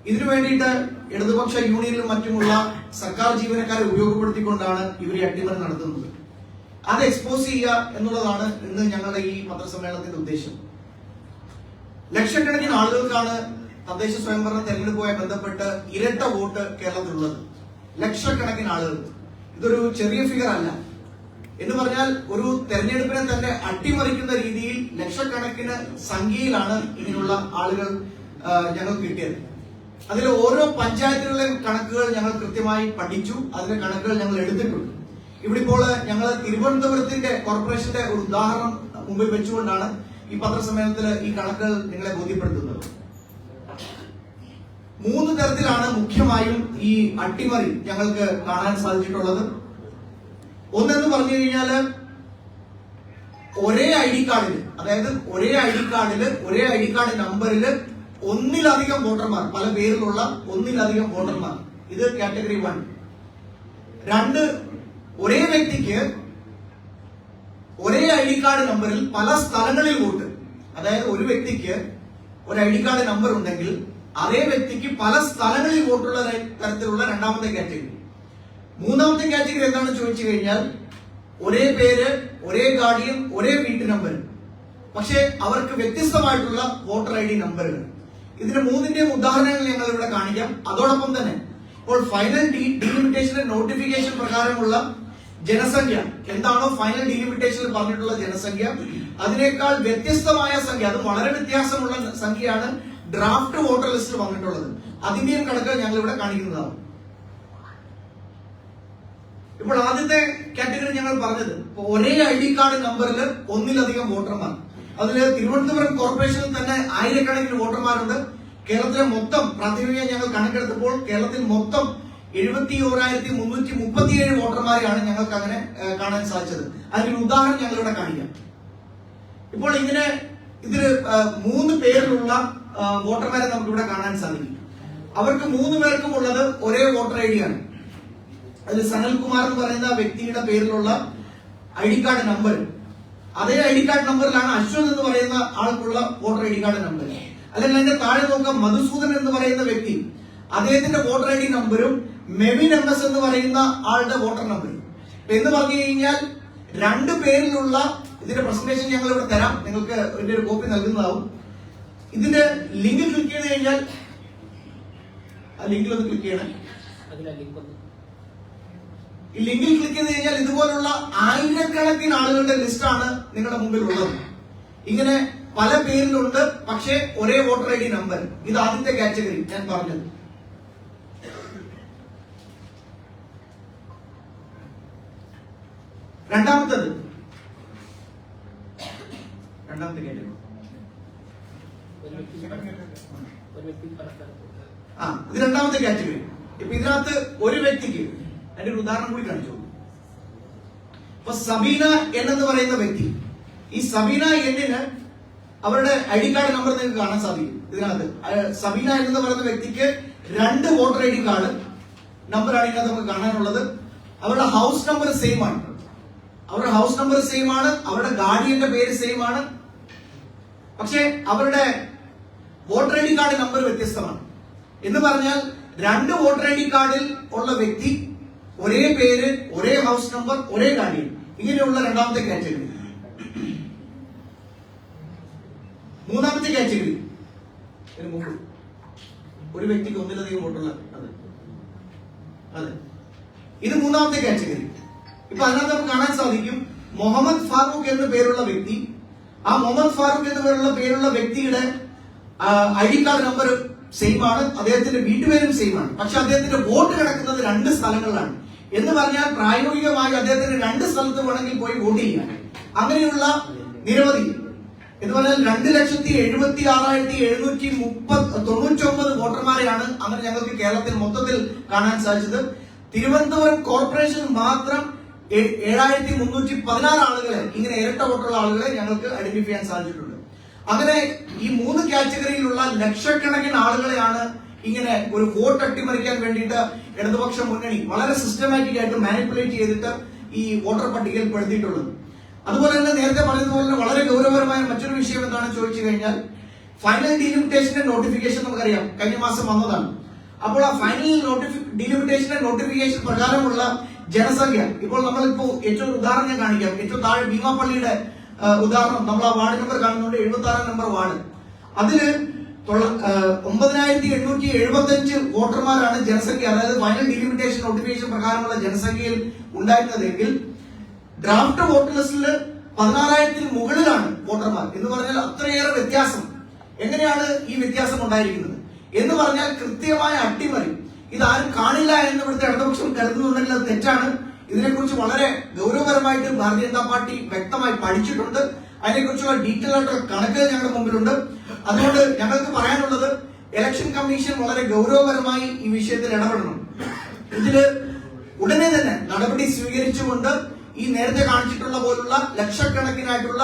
ഇതിനു വേണ്ടിയിട്ട് ഇടതുപക്ഷ യൂണിയനിലും മറ്റുമുള്ള സർക്കാർ ജീവനക്കാരെ ഉപയോഗപ്പെടുത്തിക്കൊണ്ടാണ് ഇവർ അട്ടിമറി നടത്തുന്നത്. അത് എക്സ്പോസ് ചെയ്യുക എന്നുള്ളതാണ് ഇന്ന് ഞങ്ങളുടെ ഈ പത്രസമ്മേളനത്തിന്റെ ഉദ്ദേശം. ലക്ഷക്കണക്കിന് ആളുകൾക്കാണ് തദ്ദേശ സ്വയംഭരണ തെരഞ്ഞെടുപ്പുമായി ബന്ധപ്പെട്ട് ഇരട്ട വോട്ട് കേരളത്തിലുള്ളത്. ലക്ഷക്കണക്കിന് ആളുകൾ. ഇതൊരു ചെറിയ ഫിഗർ അല്ല. എന്ന് പറഞ്ഞാൽ ഒരു തെരഞ്ഞെടുപ്പിനെ തന്നെ അട്ടിമറിക്കുന്ന രീതിയിൽ ലക്ഷക്കണക്കിന് സംഖ്യയിലാണ് ഇങ്ങനെയുള്ള ആളുകൾ ഞങ്ങൾ കിട്ടിയത്. അതിൽ ഓരോ പഞ്ചായത്തുകളിലെ കണക്കുകൾ ഞങ്ങൾ കൃത്യമായി പഠിച്ചു. അതിലെ കണക്കുകൾ ഞങ്ങൾ എടുത്തിട്ടുണ്ട്. ഇവിടെ ഇപ്പോൾ ഞങ്ങൾ തിരുവനന്തപുരത്തിന്റെ കോർപ്പറേഷന്റെ ഒരു ഉദാഹരണം മുമ്പിൽ വെച്ചുകൊണ്ടാണ് ഈ പത്രസമ്മേളനത്തിൽ ഈ കണക്കുകൾ നിങ്ങളെ ബോധ്യപ്പെടുത്തുന്നത്. 3 തരത്തിലാണ് മുഖ്യമായും ഈ അട്ടിമറി ഞങ്ങൾക്ക് കാണാൻ സാധിച്ചിട്ടുള്ളത്. ഒന്നെന്ന് പറഞ്ഞു കഴിഞ്ഞാൽ ഒരേ ഐ ഡി കാർഡിൽ, അതായത് ഒരേ ഐ ഡി കാർഡ് നമ്പറിൽ ഒന്നിലധികം വോട്ടർമാർ, പല പേരിലുള്ള ഒന്നിലധികം വോട്ടർമാർ. ഇത് കാറ്റഗറി 1. 2, ഒരേ വ്യക്തിക്ക് ഒരേ ഐ ഡി കാർഡ് നമ്പറിൽ പല സ്ഥലങ്ങളിൽ വോട്ട്. അതായത് ഒരു വ്യക്തിക്ക് ഒരു ഐ ഡി കാർഡ് നമ്പർ ഉണ്ടെങ്കിൽ അതേ വ്യക്തിക്ക് പല സ്ഥലങ്ങളിൽ വോട്ടുള്ള തരത്തിലുള്ള രണ്ടാമത്തെ കാറ്റഗറി. മൂന്നാമത്തെ കാറ്റഗറി എന്താണെന്ന് ചോദിച്ചു കഴിഞ്ഞാൽ ഒരേ പേര്, ഒരേ ഗാർഡിയൻ, ഒരേ വീട്ടു നമ്പർ, പക്ഷെ അവർക്ക് വ്യത്യസ്തമായിട്ടുള്ള വോട്ടർ ഐ ഡി നമ്പറുകൾ. ഇതിന് 3ന്റെയും ഉദാഹരണങ്ങൾ ഞങ്ങൾ ഇവിടെ കാണിക്കാം. അതോടൊപ്പം തന്നെ ഇപ്പോൾ ഫൈനൽ ഡീലിമിറ്റേഷൻ നോട്ടിഫിക്കേഷൻ പ്രകാരമുള്ള ജനസംഖ്യ എന്താണോ ഫൈനൽ ഡീലിമിറ്റേഷനിൽ പറഞ്ഞിട്ടുള്ള ജനസംഖ്യ, അതിനേക്കാൾ വ്യത്യസ്തമായ സംഖ്യ, അത് വളരെ വ്യത്യാസമുള്ള സംഖ്യയാണ് ഡ്രാഫ്റ്റ് വോട്ടർ ലിസ്റ്റിൽ വന്നിട്ടുള്ളത്. അതിന്റെയും കണക്ക് ഞങ്ങൾ ഇവിടെ കാണിക്കുന്നതാണ്. ഇപ്പോൾ ആദ്യത്തെ കാറ്റഗറി ഞങ്ങൾ പറഞ്ഞത് ഒരേ ഐ ഡി കാർഡ് നമ്പറിൽ ഒന്നിലധികം വോട്ടർമാർ. അതിൽ തിരുവനന്തപുരം കോർപ്പറേഷനിൽ തന്നെ ആയിരക്കണക്കിന് വോട്ടർമാരുണ്ട്. കേരളത്തിലെ മൊത്തം പ്രാഥമികമായി ഞങ്ങൾ കണക്കെടുത്തപ്പോൾ കേരളത്തിൽ മൊത്തം 71,337 വോട്ടർമാരെയാണ് ഞങ്ങൾക്ക് അങ്ങനെ കാണാൻ സാധിച്ചത്. അതിനൊരു ഉദാഹരണം ഞങ്ങൾ ഇവിടെ കാണിക്കാം. ഇപ്പോൾ ഇങ്ങനെ ഇതില് 3 പേരിലുള്ള വോട്ടർമാരെ നമുക്ക് ഇവിടെ കാണാൻ സാധിക്കും. അവർക്ക് 3 പേർക്കും ഉള്ളത് ഒരേ വോട്ടർ ഐ ഡി ആണ്. അതിൽ സനൽകുമാർ എന്ന് പറയുന്ന വ്യക്തിയുടെ പേരിലുള്ള ഐ ഡി കാർഡ് നമ്പർ, അതേ ഐ ഡി കാർഡ് നമ്പറിലാണ് അശ്വത് എന്ന് പറയുന്ന ആൾക്കുള്ള voter I D card number. അല്ലെങ്കിൽ അതിന്റെ താഴെ നോക്കാം, മധുസൂദൻ എന്ന് പറയുന്ന വ്യക്തി, അദ്ദേഹത്തിന്റെ വോട്ടർ ഐ ഡി നമ്പറും മെവിൻ MS എന്ന് പറയുന്ന ആളുടെ വോട്ടർ നമ്പർ. എന്ന് പറഞ്ഞു കഴിഞ്ഞാൽ 2 പേരിലുള്ള, ഇതിന്റെ പ്രസന്റേഷൻ ഞങ്ങൾ ഇവിടെ തരാം, നിങ്ങൾക്ക് ഇതിന്റെ ഒരു കോപ്പി നൽകുന്നതാവും. ഇതിന്റെ ലിങ്കിൽ ക്ലിക്ക് ചെയ്ത് കഴിഞ്ഞാൽ, ആ ലിങ്കിൽ ഒന്ന് ക്ലിക്ക് ചെയ്യണം. ഈ ലിങ്കിൽ ക്ലിക്ക് ചെയ്ത് കഴിഞ്ഞാൽ ഇതുപോലുള്ള ആയിരക്കണക്കിന് ആളുകളുടെ ലിസ്റ്റാണ് നിങ്ങളുടെ മുമ്പിൽ ഉള്ളത്. ഇങ്ങനെ പല പേരിലുണ്ട്, പക്ഷേ ഒരേ വോട്ടർ ഐ ഡി നമ്പർ. ഇത് ആദ്യത്തെ കാറ്റഗറി ഞാൻ പറഞ്ഞത്. രണ്ടാമത്തെ കാറ്റഗറി ഇത് രണ്ടാമത്തെ കാറ്റഗറി. ഇപ്പൊ ഇതിനകത്ത് ഒരു വ്യക്തിക്ക് അതിന്റെ ഒരു ഉദാഹരണം കൂടി കാണിച്ചു. ഇപ്പൊ സബീന എന്ന് പറയുന്ന വ്യക്തി, ഈ സബീന എന്നിന് അവരുടെ ഐ ഡി കാർഡ് നമ്പർ നിങ്ങൾക്ക് കാണാൻ സാധിക്കും. ഇതിനകത്ത് സബീന എന്ന് പറയുന്ന വ്യക്തിക്ക് 2 വോട്ടർ ഐ ഡി കാർഡ് നമ്പറാണ് ഇതിനകത്ത് നമുക്ക് കാണാനുള്ളത്. അവരുടെ ഹൗസ് നമ്പർ സെയിം ആണ്. അവരുടെ ഗാർഡിയന്റെ പേര് സെയിം ആണ്. പക്ഷെ അവരുടെ voter I D card number വ്യത്യസ്തമാണ്. എന്ന് പറഞ്ഞാൽ 2 വോട്ടർ ഐ ഡി കാർഡിൽ ഉള്ള വ്യക്തി, ഒരേ പേര്, ഒരേ ഹൗസ് നമ്പർ, ഒരേ ഗാർഡിയൻ, ഇങ്ങനെയുള്ള രണ്ടാമത്തെ കാറ്റഗറി. മൂന്നാമത്തെ കാറ്റഗറി, ഒരു വ്യക്തിക്ക് ഒന്നിലധികം വോട്ടുള്ള, അതെ, ഇത് മൂന്നാമത്തെ കാറ്റഗറി. ഇപ്പൊ അതിനകത്ത് നമുക്ക് കാണാൻ സാധിക്കും മുഹമ്മദ് ഫാറൂഖ് എന്ന പേരുള്ള വ്യക്തി. ആ മുഹമ്മദ് ഫാറൂഖ് എന്ന പേരുള്ള വ്യക്തിയുടെ I D card number same ആണ്, അദ്ദേഹത്തിന്റെ വീട്ടുപേരും സെയിം ആണ്. പക്ഷെ അദ്ദേഹത്തിന്റെ വോട്ട് കിടക്കുന്നത് 2 സ്ഥലങ്ങളിലാണ്. എന്ന് പറഞ്ഞാൽ പ്രായോഗികമായി അദ്ദേഹത്തിന് 2 സ്ഥലത്ത് വേണമെങ്കിൽ പോയി വോട്ട് ചെയ്യാൻ. അങ്ങനെയുള്ള നിരവധി, എന്ന് പറഞ്ഞാൽ 2,76,799 വോട്ടർമാരെയാണ് അങ്ങനെ ഞങ്ങൾക്ക് കേരളത്തിൽ മൊത്തത്തിൽ കാണാൻ സാധിച്ചത്. തിരുവനന്തപുരം കോർപ്പറേഷൻ മാത്രം 7,316 ആളുകളെ, ഇങ്ങനെ ഇരട്ട വോട്ടുള്ള ആളുകളെ ഞങ്ങൾക്ക് ഐഡന്റിഫൈ ചെയ്യാൻ സാധിച്ചിട്ടുണ്ട്. അങ്ങനെ ഈ 3 കാറ്റഗറിയിലുള്ള ലക്ഷക്കണക്കിന് ആളുകളെയാണ് ഇങ്ങനെ ഒരു വോട്ട് അട്ടിമറിക്കാൻ വേണ്ടിയിട്ട് ഇടതുപക്ഷ മുന്നണി വളരെ സിസ്റ്റമാറ്റിക് ആയിട്ട് മാനിപ്പുലേറ്റ് ചെയ്തിട്ട് ഈ വോട്ടർ പട്ടികയിൽ പെടുത്തിയിട്ടുള്ളത്. അതുപോലെ തന്നെ നേരത്തെ പറഞ്ഞതുപോലെ വളരെ ഗൗരവപരമായ മറ്റൊരു വിഷയം എന്താണെന്ന് ചോദിച്ചു കഴിഞ്ഞാൽ ഫൈനൽ ഡീലിമിറ്റേഷന്റെ നോട്ടിഫിക്കേഷൻ നമുക്കറിയാം കഴിഞ്ഞ മാസം വന്നതാണ്. അപ്പോൾ ആ ഫൈനൽ ഡീലിമിറ്റേഷന്റെ നോട്ടിഫിക്കേഷൻ പ്രകാരമുള്ള ജനസംഖ്യ ഇപ്പോൾ നമ്മളിപ്പോ ഏറ്റവും ഉദാഹരണം ഞാൻ കാണിക്കാം. ഏറ്റവും താഴെ ഭീമാപ്പള്ളിയുടെ ഉദാഹരണം നമ്മൾ ആ വാർഡ് നമ്പർ കാണുന്നുണ്ട്, 76 നമ്പർ വാർഡ്. അതില് 9875 വോട്ടർമാരാണ് ജനസംഖ്യ, അതായത് ഫൈനൽ ഡീലിമിറ്റേഷൻ നോട്ടിഫിക്കേഷൻ പ്രകാരമുള്ള ജനസംഖ്യയിൽ ഉണ്ടായിരുന്നതെങ്കിൽ ഡ്രാഫ്റ്റ് വോട്ടർ ലിസ്റ്റിൽ 16,000 മുകളിലാണ് വോട്ടർമാർ എന്ന് പറഞ്ഞാൽ അത്രയേറെ വ്യത്യാസം. എങ്ങനെയാണ് ഈ വ്യത്യാസം ഉണ്ടായിരിക്കുന്നത് എന്ന് പറഞ്ഞാൽ കൃത്യമായ അട്ടിമറി. ഇതാരും കാണില്ല എന്ന് ഇവിടുത്തെ ഇടതുപക്ഷം കരുതുന്നുണ്ടെങ്കിൽ അത് തെറ്റാണ്. ഇതിനെക്കുറിച്ച് വളരെ ഗൗരവപരമായിട്ട് ഭാരതീയ ജനതാ പാർട്ടി വ്യക്തമായി പഠിച്ചിട്ടുണ്ട്. അതിനെക്കുറിച്ചുള്ള ഡീറ്റെയിൽ ആയിട്ടുള്ള കണക്കുകൾ ഞങ്ങളുടെ മുമ്പിലുണ്ട്. അതുകൊണ്ട് ഞങ്ങൾക്ക് പറയാനുള്ളത് ഇലക്ഷൻ കമ്മീഷൻ വളരെ ഗൗരവപരമായി ഈ വിഷയത്തിൽ ഇടപെടണം. ഇതില് ഉടനെ തന്നെ നടപടി സ്വീകരിച്ചുകൊണ്ട് ഈ നേരത്തെ കാണിച്ചിട്ടുള്ള പോലുള്ള ലക്ഷക്കണക്കിനായിട്ടുള്ള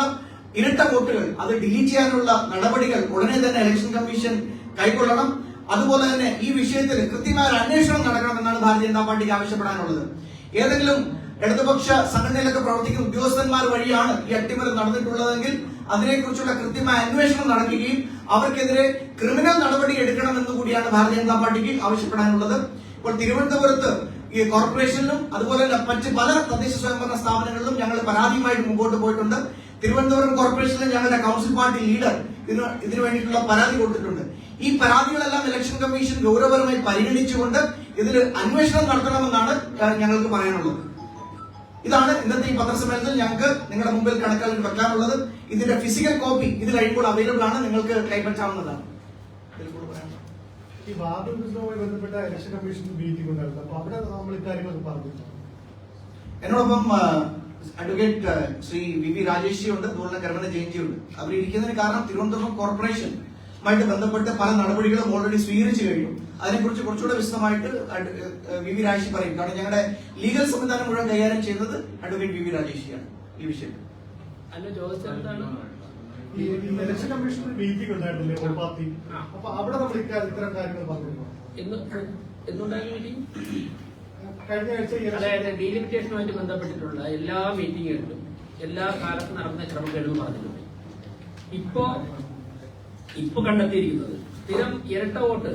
ഇരട്ട വോട്ടുകൾ അത് ഡിലീറ്റ് ചെയ്യാനുള്ള നടപടികൾ ഉടനെ തന്നെ ഇലക്ഷൻ കമ്മീഷൻ കൈക്കൊള്ളണം. അതുപോലെ തന്നെ ഈ വിഷയത്തിൽ കൃത്യമായ ഒരു അന്വേഷണം നടക്കണമെന്നാണ് ഭാരതീയ ജനതാ പാർട്ടിക്ക് ആവശ്യപ്പെടാനുള്ളത്. ഏതെങ്കിലും ഇടതുപക്ഷ സംഘടനയിലൊക്കെ പ്രവർത്തിക്കുന്ന ഉദ്യോഗസ്ഥന്മാർ വഴിയാണ് ഈ അട്ടിമറി നടന്നിട്ടുള്ളതെങ്കിൽ അതിനെക്കുറിച്ചുള്ള കൃത്യമായ അന്വേഷണം നടക്കുകയും അവർക്കെതിരെ ക്രിമിനൽ നടപടി എടുക്കണമെന്ന് കൂടിയാണ് ഭാരതീയ ജനതാ പാർട്ടിക്ക് ആവശ്യപ്പെടാനുള്ളത്. ഇപ്പോൾ തിരുവനന്തപുരത്ത് ഈ കോർപ്പറേഷനിലും അതുപോലെ മറ്റ് പല തദ്ദേശ സ്വയംഭരണ സ്ഥാപനങ്ങളിലും ഞങ്ങൾ പരാതിയുമായിട്ട് മുമ്പോട്ട് പോയിട്ടുണ്ട്. തിരുവനന്തപുരം കോർപ്പറേഷനിൽ ഞങ്ങളുടെ കൗൺസിൽ പാർട്ടി ലീഡർ ഇതിനു വേണ്ടിയിട്ടുള്ള പരാതി കൊടുത്തിട്ടുണ്ട്. ഈ പരാതികളെല്ലാം ഇലക്ഷൻ കമ്മീഷൻ ഗൗരവപരമായി പരിഗണിച്ചുകൊണ്ട് ഇതിൽ അന്വേഷണം നടത്തണമെന്നാണ് ഞങ്ങൾക്ക് പറയാനുള്ളത്. ഇതാണ് ഇന്നത്തെ ഈ പത്രസമ്മേളനത്തിൽ ഞങ്ങൾക്ക് നിങ്ങളുടെ മുമ്പിൽ കണക്കുകൾ വെക്കാനുള്ളത്. ഇതിന്റെ ഫിസിക്കൽ കോപ്പി ഇത് കഴിയുമ്പോൾ അവൈലബിൾ ആണ്, നിങ്ങൾക്ക് കൈപ്പറ്റാവുന്നതാണ്. ഈ വാർഡ് വിഭജനവുമായി ബന്ധപ്പെട്ട ഇലക്ഷൻ കമ്മീഷൻ മീറ്റിംഗ് ഉണ്ടായിരുന്നു. അപ്പൊ അവിടെ നമ്മൾ ഇക്കാര്യങ്ങളൊക്കെ പറഞ്ഞിട്ടുണ്ട്. എന്നോടൊപ്പം അഡ്വക്കേറ്റ് ശ്രീ വി രാജേഷ് ഉണ്ട്, അതുപോലെ കരമന ജയന്തി ഉണ്ട്. അവർ ഇരിക്കുന്നതിന് കാരണം തിരുവനന്തപുരം കോർപ്പറേഷനുമായിട്ട് ബന്ധപ്പെട്ട് പല നടപടികളും ഓൾറെഡി സ്വീകരിച്ചു കഴിഞ്ഞു. അതിനെക്കുറിച്ച് കുറച്ചുകൂടെ വിശദമായിട്ട് വി രാജേഷ് പറയും. കാരണം ഞങ്ങളുടെ ലീഗൽ സംവിധാനം മുഴുവൻ കൈകാര്യം ചെയ്യുന്നത് അഡ്വക്കേറ്റ് വി രാജേഷിയാണ് ഈ വിഷയത്തിൽ. ഈ ഇലക്ഷൻ കമ്മീഷൻ മീറ്റിംഗ് ഉണ്ടായിരുന്നില്ലേ പാർട്ടി, അപ്പൊ അവിടെ നമ്മൾ ഇത്തരം കാര്യങ്ങൾ പറഞ്ഞിരുന്നു. കഴിഞ്ഞ ആഴ്ച അതായത് ഡീലിമിറ്റേഷനുമായിട്ട് ബന്ധപ്പെട്ടിട്ടുള്ള എല്ലാ മീറ്റിങ്ങുകളിലും എല്ലാ കാലത്തും നടന്ന ക്രമക്കേടും പറഞ്ഞിട്ടുണ്ട്. ഇപ്പൊ കണ്ടെത്തിയിരിക്കുന്നത് സ്ഥിരം ഇരട്ട വോട്ട്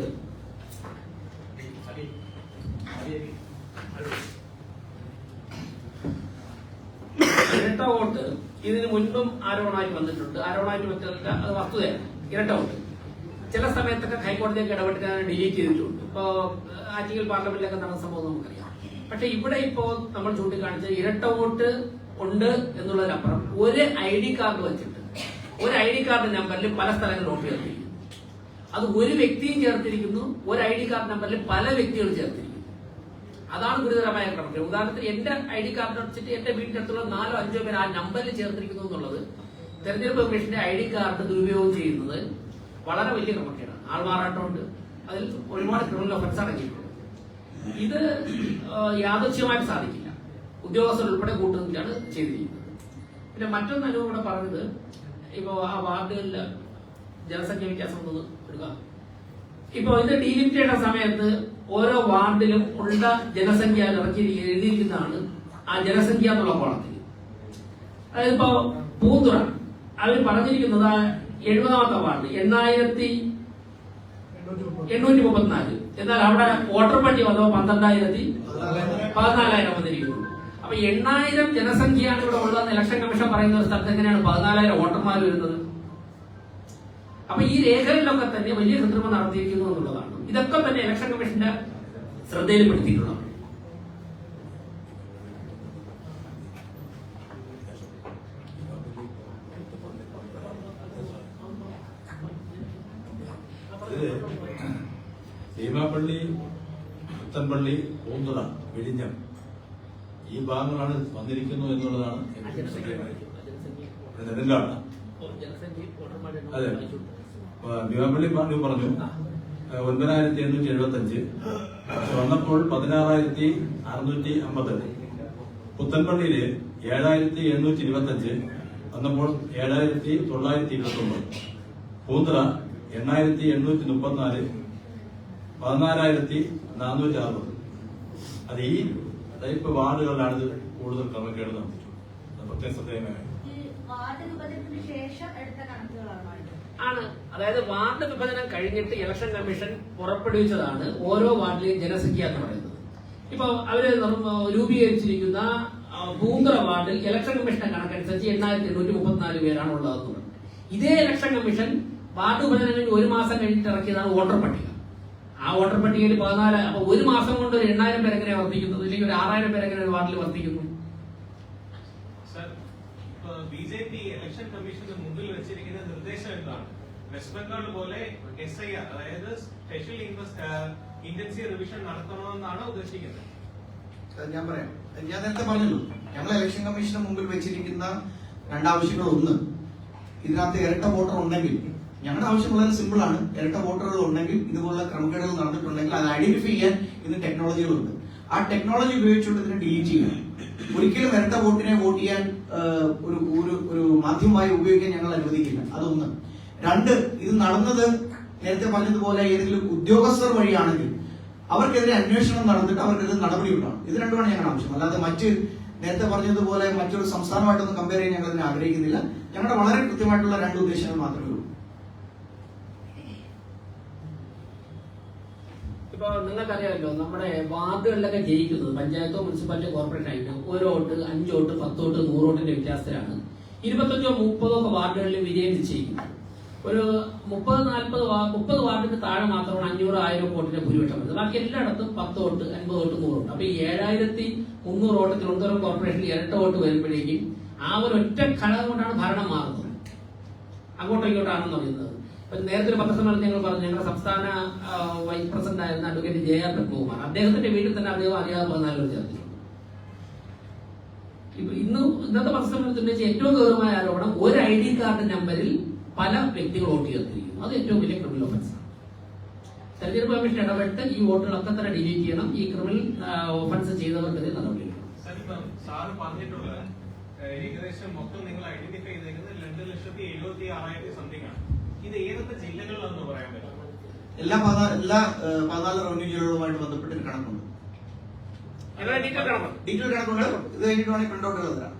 ഇതിന് മുൻപും ആരോപണമായിട്ട് വന്നിട്ടുണ്ട്. ആരോപണമായിട്ട് പറ്റില്ല, അത് വസ്തുതയാണ്. ഇരട്ട വോട്ട് ചില സമയത്തൊക്കെ ഹൈക്കോടതിയൊക്കെ ഇടപെട്ട് ഡിലീറ്റ് ചെയ്തിട്ടുണ്ട്. ഇപ്പോ ആറ്റിങ്ങൽ പാർലമെന്റിലൊക്കെ നടന്ന സംഭവം നമുക്കറിയാം. പക്ഷെ ഇവിടെ ഇപ്പോ നമ്മൾ ചൂണ്ടിക്കാണിച്ച ഇരട്ട വോട്ട് ഉണ്ട് എന്നുള്ളതിനപ്പുറം ഒരു ID കാർഡ് വെച്ചിട്ട് ഒരു ID കാർഡ് നമ്പറിൽ പല സ്ഥലങ്ങളിൽ വോട്ട് ചേർത്തിരിക്കുന്നു. അത് ഒരു വ്യക്തിയും ചേർത്തിരിക്കുന്നു, ഒരു ID കാർഡ് നമ്പറിൽ പല വ്യക്തികൾ ചേർത്തിരിക്കുന്നു. അതാണ് ഗുരുതരമായ ക്രമക്കേട്. ഉദാഹരണത്തിന് എന്റെ ID കാർഡ് വെച്ചിട്ട് എന്റെ വീടിന്റെ അടുത്തുള്ള 4 or 5 പേര് ആ നമ്പറിൽ ചേർത്തിരിക്കുന്നു എന്നുള്ളത് തെരഞ്ഞെടുപ്പ് കമ്മീഷന്റെ ID കാർഡ് ദുരുപയോഗം ചെയ്യുന്നത് വളരെ വലിയ ക്രമക്കേടാണ്. ആൾമാറാട്ടമുണ്ട്, അതിൽ ഒരുപാട് ക്രിമിനൽ ഒഫൻസ് അടങ്ങിയിട്ടുണ്ട്. ഇത് യാദൃശ്യമായിട്ട് സാധിക്കില്ല, ഉദ്യോഗസ്ഥർ ഉൾപ്പെടെ കൂട്ടുന്നതിലാണ് ചെയ്തിരിക്കുന്നത്. പിന്നെ മറ്റൊന്ന് അനുകൂടെ പറഞ്ഞത്, ഇപ്പോ ആ വാർഡുകളിൽ ജനസംഖ്യ വ്യത്യാസം ഒന്ന് എടുക്കാം. ഇപ്പോ ഇത് ഡീലിമിറ്റേഷൻ സമയത്ത് ഓരോ വാർഡിലും ഉള്ള ജനസംഖ്യ എഴുതിയിരിക്കുന്നതാണ് ആ ജനസംഖ്യ എന്നുള്ള കോളത്തിൽ. അതായത് ഇപ്പോ പൂന്തുറ അവർ പറഞ്ഞിരിക്കുന്നത് 70ാമത്തെ വാർഡ് 8,834. എന്നാൽ അവിടെ വോട്ടർ പട്ടിക വന്നപ്പോ 12,014 വന്നിരിക്കുന്നു. അപ്പൊ 8,000 ജനസംഖ്യയാണ് ഇവിടെ ഉള്ളതെന്ന് ഇലക്ഷൻ കമ്മീഷൻ പറയുന്ന ഒരു സ്ഥലത്ത് എങ്ങനെയാണ് 14,000 വോട്ടർമാർ വരുന്നത്? അപ്പൊ ഈ രേഖകളിലൊക്കെ തന്നെ വലിയ കൃത്രിമം നടത്തിയിരിക്കുന്നു എന്നുള്ളതാണ്. ഇതൊക്കെ തന്നെ ഇലക്ഷൻ കമ്മീഷന്റെ ശ്രദ്ധയിൽപ്പെടുത്തിയിട്ടുള്ളതാണ്. ഭീമാപ്പള്ളി, പുത്തൻപള്ളി, പൂന്തുറ, വിഴിഞ്ഞം ഈ ഭാഗങ്ങളാണ് വന്നിരിക്കുന്നു എന്നുള്ളതാണ് നെടുങ്കാട്. അതെ, ഭീമാപ്പള്ളി പറഞ്ഞു 9,875 വന്നപ്പോൾ 16,652. പുത്തൻപള്ളിയില് 7,825 വന്നപ്പോൾ 7,929. പൂന്തുറ 8,834 14,460. അത് ഈ ടൈപ്പ് വാർഡുകളിലാണ് ഇത് കൂടുതൽ ക്രമക്കേട് നടത്തിയിട്ടുള്ളത്. പ്രത്യേക ശ്രദ്ധേയമായ ആണ്. അതായത് വാർഡ് വിഭജനം കഴിഞ്ഞിട്ട് ഇലക്ഷൻ കമ്മീഷൻ പുറപ്പെടുവിച്ചതാണ് ഓരോ വാർഡിലെയും ജനസംഖ്യ എന്ന് പറയുന്നത്. ഇപ്പൊ അവര് രൂപീകരിച്ചിരിക്കുന്ന പൂന്തറ വാർഡിൽ ഇലക്ഷൻ കമ്മീഷന്റെ കണക്കനുസരിച്ച് 8,834 പേരാണ് ഉള്ളതെന്ന് പറഞ്ഞു. ഇതേ ഇലക്ഷൻ കമ്മീഷൻ വാർഡ് വിഭജനം കഴിഞ്ഞ് 1 മാസം കഴിഞ്ഞിട്ട് ഇറക്കിയതാണ് വോട്ടർ പട്ടിക. ആ വോട്ടർ പട്ടികയിൽ 14, അപ്പൊ 1 മാസം കൊണ്ട് ഒരു 8,000 പേരെങ്ങനെ വർദ്ധിക്കുന്നത്, ഇല്ലെങ്കിൽ ഒരു 6,000 പേരെങ്ങനെ ഒരു വാർഡിൽ വർദ്ധിക്കുന്നു? BJP ഇലക്ഷൻ കമ്മീഷന് മുമ്പിൽ വെച്ചിരിക്കുന്ന നിർദ്ദേശം എന്താണ്? വെസ്റ്റ് ബംഗാൾ പോലെ SIR, അതായത് സ്പെഷ്യൽ ഇന്റൻസീവ് റിവിഷൻ നടത്തണമെന്നാണ് ഉദ്ദേശിക്കുന്നത്. ഞാൻ പറയാം. ഞാൻ നേരത്തെ പറഞ്ഞല്ലോ, ഞങ്ങൾ ഇലക്ഷൻ കമ്മീഷന് മുമ്പിൽ വെച്ചിരിക്കുന്ന രണ്ടാവശ്യങ്ങൾ. ഒന്ന്, ഇതിനകത്ത് ഇരട്ട വോട്ടർ ഉണ്ടെങ്കിൽ, ഞങ്ങളുടെ ആവശ്യം വളരെ സിമ്പിൾ ആണ്. ഇരട്ട വോട്ടറുകൾ ഉണ്ടെങ്കിൽ, ഇതുപോലുള്ള ക്രമക്കേടുകൾ നടന്നിട്ടുണ്ടെങ്കിൽ അത് ഐഡന്റിഫൈ ചെയ്യാൻ ഇന്ന് ടെക്നോളജികളുണ്ട്. ആ ടെക്നോളജി ഉപയോഗിച്ചുകൊണ്ട് ഇതിനെ ഡിലീറ്റ് ചെയ്യുക. ഒരിക്കലും ഇരട്ട വോട്ടിനെ വോട്ട് ചെയ്യാൻ ഒരു മാധ്യമമായി ഉപയോഗിക്കാൻ ഞങ്ങൾ അനുവദിക്കില്ല. അതൊന്ന്. രണ്ട്, ഇത് നടന്നത് നേരത്തെ പറഞ്ഞതുപോലെ ഏതെങ്കിലും ഉദ്യോഗസ്ഥർ വഴിയാണെങ്കിൽ അവർക്കെതിരെ അന്വേഷണം നടന്നിട്ട് അവർക്കെതിരെ നടപടി ഉണ്ടാവും. ഇത് രണ്ടുമാണ് ഞങ്ങളുടെ ആവശ്യം. അല്ലാതെ നേരത്തെ പറഞ്ഞതുപോലെ മറ്റൊരു സംസ്ഥാനമായിട്ടൊന്നും കമ്പയർ ചെയ്യാൻ ഞങ്ങൾ അതിനെ ആഗ്രഹിക്കുന്നില്ല. ഞങ്ങളുടെ വളരെ കൃത്യമായിട്ടുള്ള 2 ഉദ്ദേശങ്ങൾ മാത്രമേ ഉള്ളൂ. ഇപ്പൊ നിങ്ങൾക്കറിയാമല്ലോ, നമ്മുടെ വാർഡുകളിലൊക്കെ ജയിക്കുന്നത് പഞ്ചായത്തോ മുനിസിപ്പാലിറ്റിയോ കോർപ്പറേഷൻ ആയിട്ട് 1 വോട്ട്, 5 വോട്ട്, 10 വോട്ട്, 100 വോട്ടിന്റെ വ്യത്യാസത്തിലാണ് 25ഓ 30ഓ വാർഡുകളിൽ വിജയം നിശ്ചയിക്കുന്നത്. ഒരു 30 വാർഡിന് താഴെ മാത്രമാണ് 500-1000 വോട്ടിന്റെ ഭൂരിപക്ഷം വരുന്നത്. ബാക്കി എല്ലായിടത്തും 10 വോട്ട്, 50 വോട്ട്, 100 വോട്ട്. അപ്പൊ ഈ 7300 വോട്ട് തിരുവനന്തപുരം കോർപ്പറേഷനിൽ ഇരട്ട വോട്ട് വരുമ്പോഴേക്കും ആ ഒരു ഒറ്റ ഘടകം കൊണ്ടാണ് ഭരണം മാറുന്നത്. അങ്ങോട്ടോ ഇങ്ങോട്ടാണെന്ന് പറയുന്നത്. നേരത്തെ ഒരു പത്രസമ്മേളനം ഞങ്ങൾ പറഞ്ഞു, ഞങ്ങളുടെ സംസ്ഥാന വൈസ് പ്രസിഡന്റ് ആയിരുന്ന അഡ്വക്കേറ്റ് JR പത്മകുമാർ, അദ്ദേഹത്തിന്റെ വീട്ടിൽ തന്നെ അദ്ദേഹം അറിയാതെ 14 ചേർത്തിട്ടുണ്ട്. ഇന്നത്തെ പത്രസമ്മേളനത്തിൽ ഏറ്റവും ഗൗരവമായ ആരോപണം, ഒരു ID കാർഡ് നമ്പറിൽ പല വ്യക്തികൾ വോട്ട് ചേർത്തിരിക്കുന്നു. അത് ഏറ്റവും വലിയ ക്രിമിനൽ ഒഫൻസ് ആണ്. തെരഞ്ഞെടുപ്പ് കമ്മീഷൻ ഇടപെട്ട് ഈ വോട്ടുകളൊക്കെ തന്നെ ഡിലീറ്റ് ചെയ്യണം. ഈ ക്രിമിനൽ ഒഫൻസ് ചെയ്തവർക്കെതിരെ നടപടിയെടുക്കണം. സാറ് പറഞ്ഞിട്ടുള്ളത് ഏകദേശം മൊത്തം നിങ്ങൾ ഐഡന്റിഫൈ ചെയ്തേക്കുന്നത് 2,76,000 സംതിങ് ആണ്. ഇത് ഏതൊക്കെ ജില്ലകളിലാണെന്ന് പറയാൻ പറ്റും? എല്ലാ 14 റവന്യൂ ജില്ലകളുമായിട്ട് ബന്ധപ്പെട്ട് കണക്കുണ്ട്. ഡീറ്റെയിൽ കണക്കുണ്ട്. ഇത് കഴിഞ്ഞിട്ട് വേണമെങ്കിൽ പ്രിന്റ് ഔട്ട് തരാം.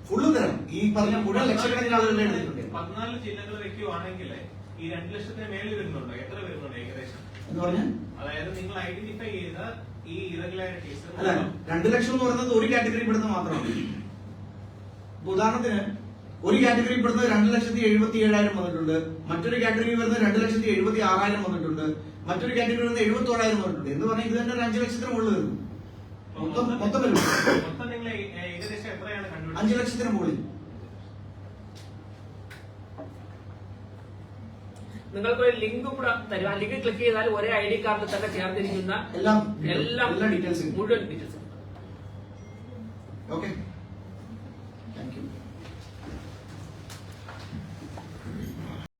ഫുള്ള് തരാം. ഈ പറഞ്ഞ മുഴുവൻ ലക്ഷക്കണക്കിന് ആളുകളുടെ എടുത്തിട്ടുണ്ട്. 14 ജില്ലകൾ വെക്കുവാണെങ്കിൽ ഈ 2 ലക്ഷത്തിന് മേളിൽ വരുന്നുണ്ടോ? എത്ര വരുന്നുണ്ട് ഏകദേശം എന്ന് പറഞ്ഞാൽ? അതായത് നിങ്ങൾ ഐഡന്റിഫൈ ചെയ്ത ഈ ഇറഗുലാരിറ്റീസ് അല്ല, 2 ലക്ഷം എന്ന് പറയുന്നത് ഒരു കാറ്റഗറി പെടുന്ന മാത്രമാണ്. ഉദാഹരണത്തിന് ഒരു കാറ്റഗറി പെടുന്നത് 2,77,000 വന്നിട്ടുണ്ട്. മറ്റൊരു കാറ്റഗറി വരുന്നത് 2,76,000 വന്നിട്ടുണ്ട്. മറ്റൊരു കാറ്റഗറി വരുന്നത് 71,000 വന്നിട്ടുണ്ട്. എന്ന് പറഞ്ഞാൽ ഇത് തന്നെ ഒരു 5 ലക്ഷത്തിന് മുകളിൽ വരുന്നു. മൊത്തം വരും. മൊത്തം നിങ്ങൾ ഏകദേശം എത്രയാണ് കണ്ടുപിടിച്ചത്? 5 ലക്ഷത്തിന് മുകളിൽ. നിങ്ങൾക്ക് ഒരു ലിങ്ക് കൂടെ തരും. ആ ലിങ്ക് ക്ലിക്ക് ചെയ്താൽ ഒരേ ID കാർഡിൽ തന്നെ ചേർത്തിരിക്കുന്ന എല്ലാം ഡീറ്റെയിൽസ് മുഴുവൻ ഡീറ്റെയിൽസ്. Okay, thank you.